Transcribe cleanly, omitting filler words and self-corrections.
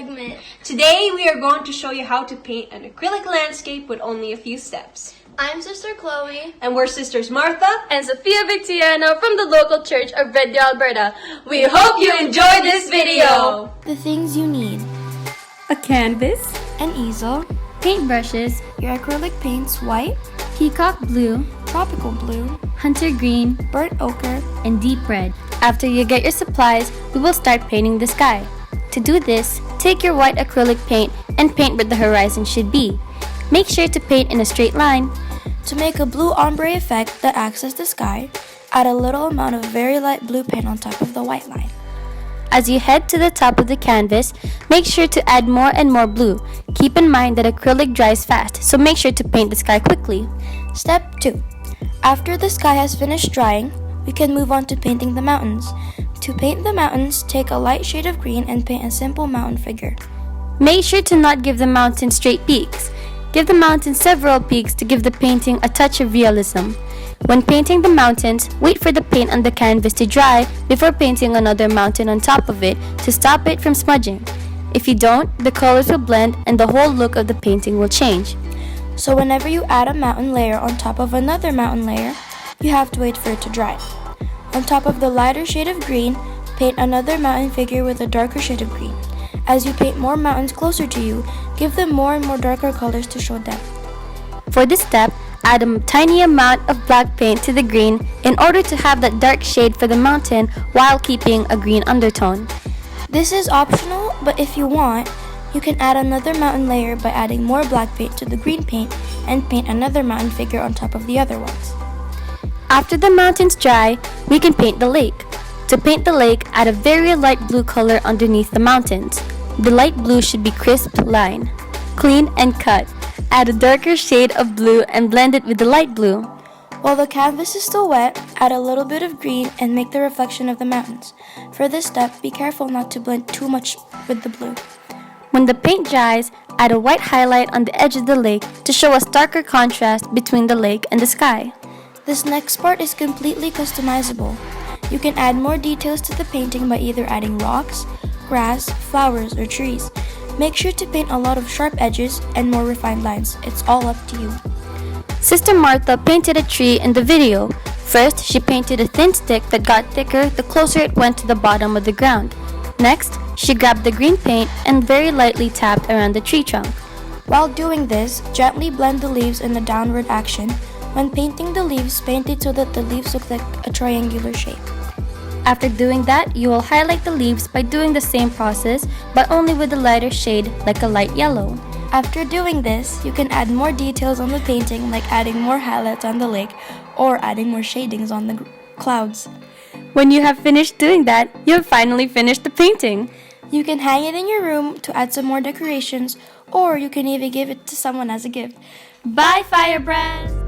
segment. Today we are going to show you how to paint an acrylic landscape with only a few steps. I'm Sister Chloe. And we're sisters Martha and Sophia Victoriano from the local church of Red Deer, Alberta. We hope you enjoy this video! The things you need: a canvas, an easel, paintbrushes, your acrylic paints white, peacock blue, tropical blue, hunter green, burnt ochre, and deep red. After you get your supplies, we will start painting the sky. To do this, take your white acrylic paint and paint where the horizon should be. Make sure to paint in a straight line. To make a blue ombre effect that acts as the sky, add a little amount of very light blue paint on top of the white line. As you head to the top of the canvas, make sure to add more and more blue. Keep in mind that acrylic dries fast, so make sure to paint the sky quickly. Step 2. After the sky has finished drying, we can move on to painting the mountains. To paint the mountains, take a light shade of green and paint a simple mountain figure. Make sure to not give the mountain straight peaks. Give the mountain several peaks to give the painting a touch of realism. When painting the mountains, wait for the paint on the canvas to dry before painting another mountain on top of it to stop it from smudging. If you don't, the colors will blend and the whole look of the painting will change. So whenever you add a mountain layer on top of another mountain layer, you have to wait for it to dry. On top of the lighter shade of green, paint another mountain figure with a darker shade of green. As you paint more mountains closer to you, give them more and more darker colors to show depth. For this step, add a tiny amount of black paint to the green in order to have that dark shade for the mountain while keeping a green undertone. This is optional, but if you want, you can add another mountain layer by adding more black paint to the green paint and paint another mountain figure on top of the other ones. After the mountains dry, we can paint the lake. To paint the lake, add a very light blue color underneath the mountains. The light blue should be crisp line, clean and cut. Add a darker shade of blue and blend it with the light blue. While the canvas is still wet, add a little bit of green and make the reflection of the mountains. For this step, be careful not to blend too much with the blue. When the paint dries, add a white highlight on the edge of the lake to show a starker contrast between the lake and the sky. This next part is completely customizable. You can add more details to the painting by either adding rocks, grass, flowers, or trees. Make sure to paint a lot of sharp edges and more refined lines. It's all up to you. Sister Martha painted a tree in the video. First, she painted a thin stick that got thicker the closer it went to the bottom of the ground. Next, she grabbed the green paint and very lightly tapped around the tree trunk. While doing this, gently blend the leaves in a downward action. When painting the leaves, paint it so that the leaves look like a triangular shape. After doing that, you will highlight the leaves by doing the same process, but only with a lighter shade like a light yellow. After doing this, you can add more details on the painting, like adding more highlights on the lake or adding more shadings on the clouds. When you have finished doing that, you have finally finished the painting. You can hang it in your room to add some more decorations, or you can even give it to someone as a gift. Bye, Firebrand!